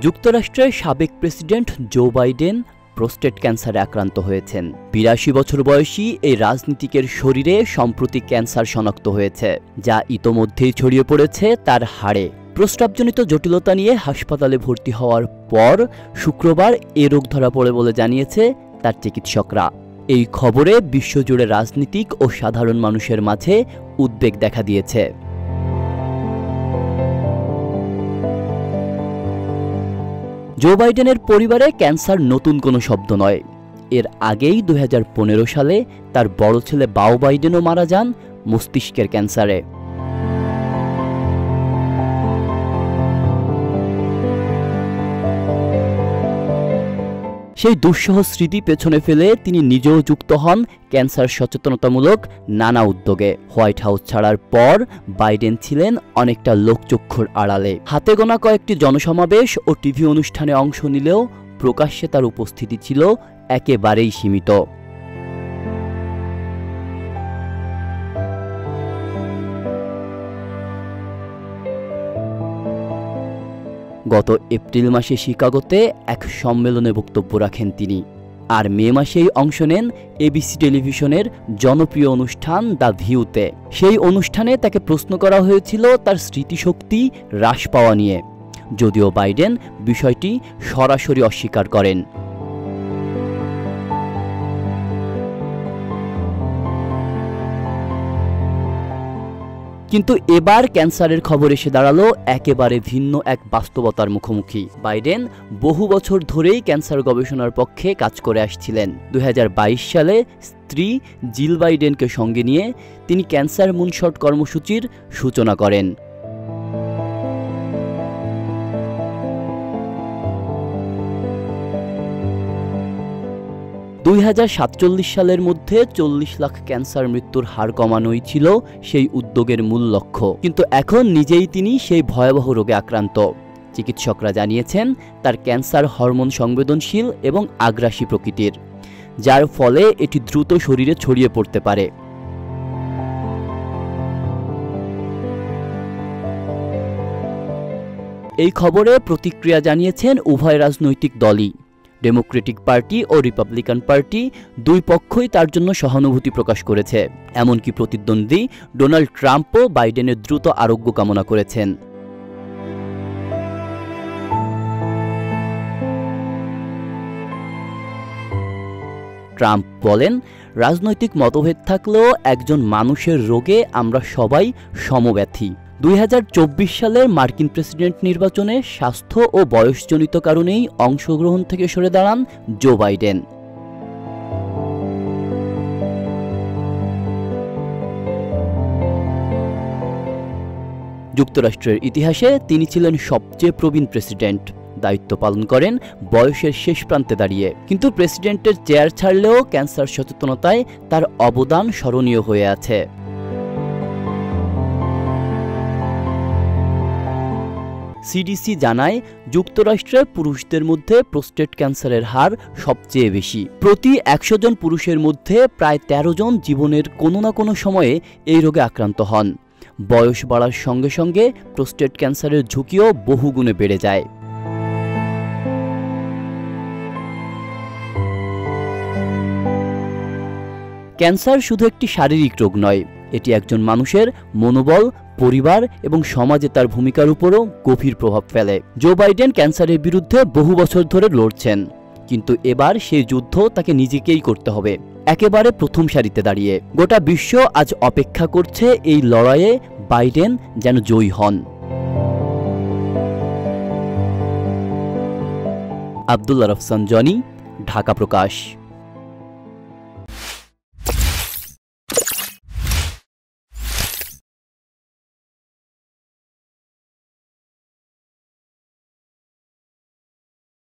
যুক্তরাষ্ট্রের সাবেক president Joe Biden prostate ক্যান্সারে আক্রান্ত হয়েছেন। ৮২ বছর বয়সী এই রাজনীতিকের শরীরে সম্প্রতি ক্যান্সার শনাক্ত হয়েছে, যা ইতোমধ্যেই ছড়িয়ে পড়েছে তার হাড়ে। প্রস্রাবজনিত জটিলতা নিয়ে হাসপাতালে ভর্তি হওয়ার পর শুক্রবার এ রোগ ধরা পড়ে বলে জানিয়েছে তার চিকিৎসকরা। এই খবরে বিশ্বজুড়ে রাজনীতিক ও সাধারণ মানুষের মাঝে উদ্বেগ দেখা দিয়েছে। জো বাইডেনের পরিবারে ক্যান্সার নতুন কোনো শব্দ নয়। এর আগেই ২০১৫ সালে তার বড় ছেলে বাও বাইডেনও মারা যান মস্তিষ্কের ক্যান্সারে। সেই দুঃসহ স্মৃতি পেছনে ফেলে তিনি নিজেও যুক্ত হন ক্যান্সার সচেতনতামূলক নানা উদ্যোগে। হোয়াইট হাউস ছাড়ার পর বাইডেন ছিলেন অনেকটা লোকচক্ষুর আড়ালে। হাতে গোনা কয়েকটি জনসমাবেশ ও টিভি অনুষ্ঠানে অংশ নিলেও প্রকাশ্যে তার উপস্থিতি ছিল একেবারেই সীমিত। গত এপ্রিল মাসে শিকাগোতে এক সম্মেলনে বক্তব্য রাখেন তিনি, আর মে মাসেই অংশ নেন এবিসি টেলিভিশনের জনপ্রিয় অনুষ্ঠান দ্য ভিউতে। সেই অনুষ্ঠানে তাকে প্রশ্ন করা হয়েছিল তার স্মৃতিশক্তি হ্রাস পাওয়া নিয়ে, যদিও বাইডেন বিষয়টি সরাসরি অস্বীকার করেন। কিন্তু এবার ক্যান্সারের খবর এসে দাঁড়ালো একেবারে ভিন্ন এক বাস্তবতার মুখোমুখি। বাইডেন বহু বছর ধরেই ক্যান্সার গবেষণার পক্ষে কাজ করে আসছিলেন। ২০২২ সালে স্ত্রী জিল বাইডেনকে সঙ্গে নিয়ে তিনি ক্যান্সার মুনশট কর্মসূচির সূচনা করেন। সালের মধ্যে ৪০ লাখ ক্যান্সার মৃত্যুর হার কমানোই ছিল সেই উদ্যোগের মূল লক্ষ্য। কিন্তু এখন নিজেই তিনি সেই ভয়াবহ রোগে আক্রান্ত। চিকিৎসকরা জানিয়েছেন তার ক্যান্সার হরমোন সংবেদনশীল এবং আগ্রাসী প্রকৃতির, যার ফলে এটি দ্রুত শরীরে ছড়িয়ে পড়তে পারে। এই খবরে প্রতিক্রিয়া জানিয়েছেন উভয় রাজনৈতিক দলই। ডেমোক্রেটিক পার্টি ও রিপাবলিকান পার্টি দুই পক্ষই তার জন্য সহানুভূতি প্রকাশ করেছে। এমনকি প্রতিদ্বন্দ্বী ডোনাল্ড ট্রাম্পও বাইডেনের দ্রুত আরোগ্য কামনা করেছেন। ট্রাম্প বলেন, রাজনৈতিক মতভেদ থাকলেও একজন মানুষের রোগে আমরা সবাই সমব্যথী। ২০২৪ সালের মার্কিন প্রেসিডেন্ট নির্বাচনে স্বাস্থ্য ও বয়সজনিত কারণেই অংশগ্রহণ থেকে সরে দাঁড়ান জো বাইডেন। যুক্তরাষ্ট্রের ইতিহাসে তিনি ছিলেন সবচেয়ে প্রবীণ প্রেসিডেন্ট। দায়িত্ব পালন করেন বয়সের শেষ প্রান্তে দাঁড়িয়ে। কিন্তু প্রেসিডেন্টের চেয়ার ছাড়লেও ক্যান্সার সচেতনতায় তার অবদান স্মরণীয় হয়ে আছে। সিডিসি জানায়, যুক্তরাষ্ট্রে পুরুষদের মধ্যে প্রোস্টেট ক্যান্সারের হার সবচেয়ে বেশি। প্রতি ১০০ জন পুরুষের মধ্যে প্রায় ১৩ জন জীবনের কোনো না কোনো সময়ে এই রোগে আক্রান্ত হন। বয়স বাড়ার সঙ্গে সঙ্গে প্রোস্টেট ক্যান্সারের ঝুঁকিও বহুগুণে বেড়ে যায়। ক্যান্সার শুধু একটি শারীরিক রোগ নয়, এটি একজন মানুষের মনোবল, পরিবার এবং সমাজে তার ভূমিকার উপরও গভীর প্রভাব ফেলে। জো বাইডেন ক্যান্সারের বিরুদ্ধে বহু বছর ধরে লড়ছেন, কিন্তু এবার সেই যুদ্ধ তাকে নিজেকেই করতে হবে, একেবারে প্রথম সারিতে দাঁড়িয়ে। গোটা বিশ্ব আজ অপেক্ষা করছে এই লড়াইয়ে বাইডেন যেন জয়ী হন। আব্দুল্লাহ রফসান জনি, ঢাকা প্রকাশ।